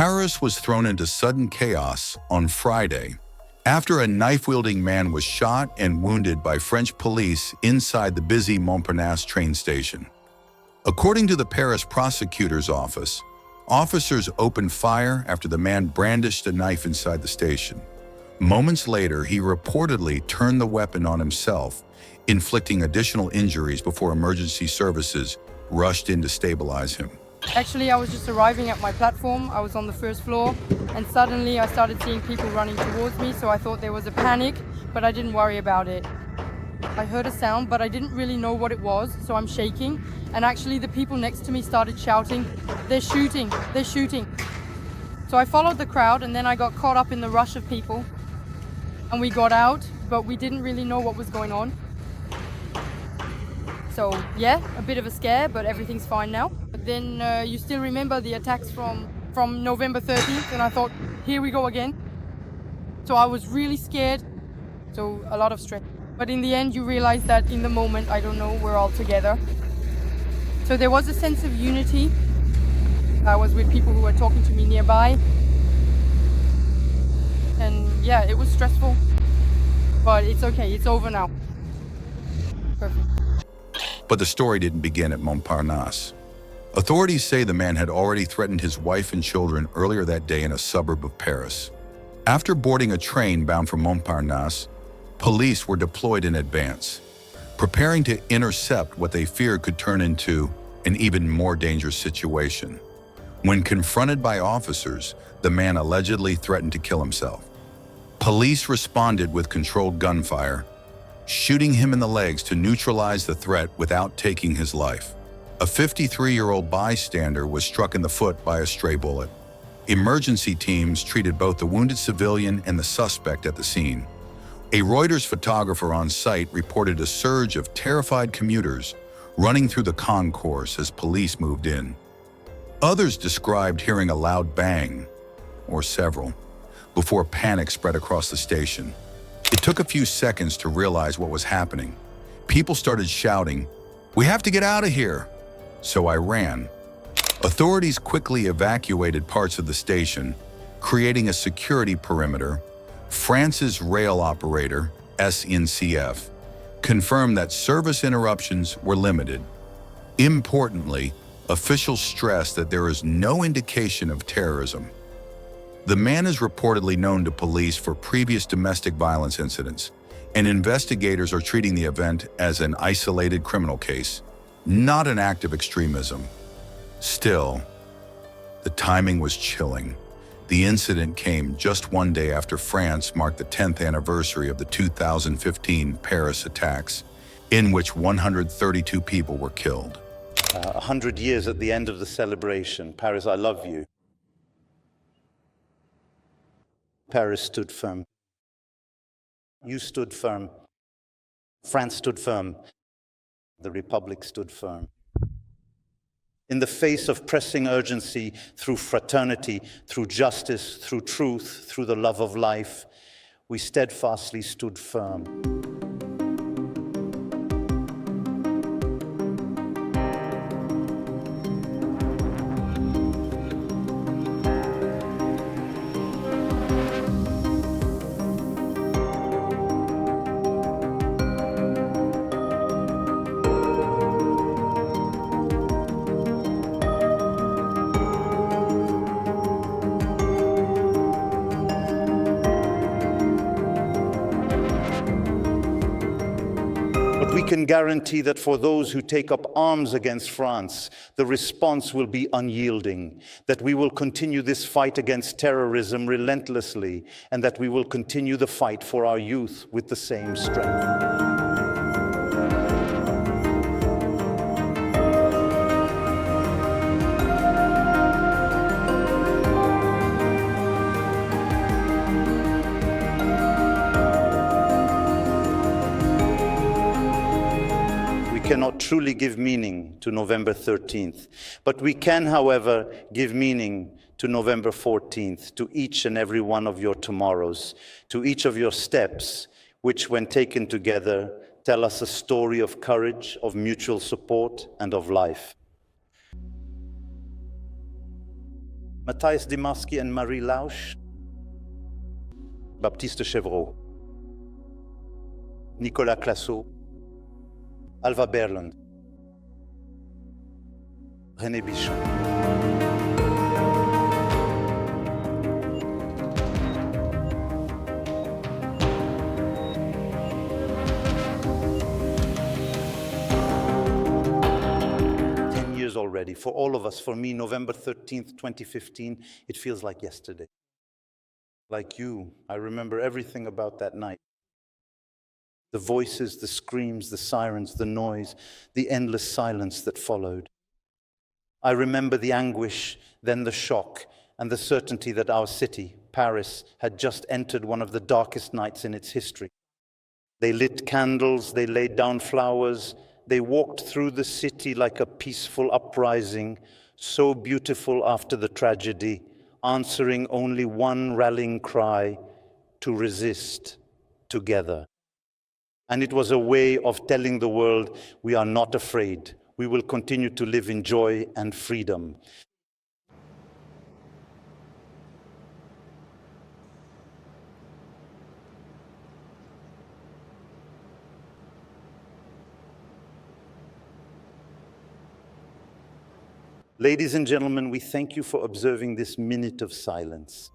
Paris was thrown into sudden chaos on Friday after a knife-wielding man was shot and wounded by French police inside the busy Montparnasse train station. According to the Paris prosecutor's office, officers opened fire after the man brandished a knife inside the station. Moments later, he reportedly turned the weapon on himself, inflicting additional injuries before emergency services rushed in to stabilize him. Actually, I was just arriving at my platform. I was on the first floor, and suddenly I started seeing people running towards me, so I thought there was a panic, but I didn't worry about it. I heard a sound, but I didn't really know what it was, so I'm shaking, and actually the people next to me started shouting, "They're shooting, they're shooting." So I followed the crowd, and then I got caught up in the rush of people, and we got out, but we didn't really know what was going on. So yeah, a bit of a scare, but everything's fine now. But then you still remember the attacks from November 13th, and I thought, here we go again. So I was really scared, so a lot of stress. But in the end, you realize that in the moment, I don't know, we're all together. So there was a sense of unity. I was with people who were talking to me nearby. And yeah, it was stressful, but it's okay, it's over now. Perfect. But the story didn't begin at Montparnasse. Authorities say the man had already threatened his wife and children earlier that day in a suburb of Paris. After boarding a train bound for Montparnasse, police were deployed in advance, preparing to intercept what they feared could turn into an even more dangerous situation. When confronted by officers, the man allegedly threatened to kill himself. Police responded with controlled gunfire, shooting him in the legs to neutralize the threat without taking his life. A 53-year-old bystander was struck in the foot by a stray bullet. Emergency teams treated both the wounded civilian and the suspect at the scene. A Reuters photographer on site reported a surge of terrified commuters running through the concourse as police moved in. Others described hearing a loud bang, or several, before panic spread across the station. It took a few seconds to realize what was happening. People started shouting, "We have to get out of here!" So I ran. Authorities quickly evacuated parts of the station, creating a security perimeter. France's rail operator, SNCF, confirmed that service interruptions were limited. Importantly, officials stressed that there is no indication of terrorism. The man is reportedly known to police for previous domestic violence incidents, and investigators are treating the event as an isolated criminal case, not an act of extremism. Still, the timing was chilling. The incident came just one day after France marked the 10th anniversary of the 2015 Paris attacks, in which 132 people were killed. 100 years at the end of the celebration. Paris, I love you. Paris stood firm. You stood firm. France stood firm. The Republic stood firm. In the face of pressing urgency, through fraternity, through justice, through truth, through the love of life, we steadfastly stood firm. But we can guarantee that for those who take up arms against France, the response will be unyielding, that we will continue this fight against terrorism relentlessly, and that we will continue the fight for our youth with the same strength. Cannot truly give meaning to November 13th, but we can, however, give meaning to November 14th, to each and every one of your tomorrows, to each of your steps, which, when taken together, tell us a story of courage, of mutual support, and of life. Matthias Dimarsky and Marie Lausch, Baptiste Chevreau, Nicolas Classo, Alva Berland, René Bichon. 10 years already. For all of us, for me, November 13th, 2015, it feels like yesterday. Like you, I remember everything about that night. The voices, the screams, the sirens, the noise, the endless silence that followed. I remember the anguish, then the shock, and the certainty that our city, Paris, had just entered one of the darkest nights in its history. They lit candles, they laid down flowers, they walked through the city like a peaceful uprising, so beautiful after the tragedy, answering only one rallying cry: to resist together. And it was a way of telling the world, we are not afraid. We will continue to live in joy and freedom. Ladies and gentlemen, we thank you for observing this minute of silence.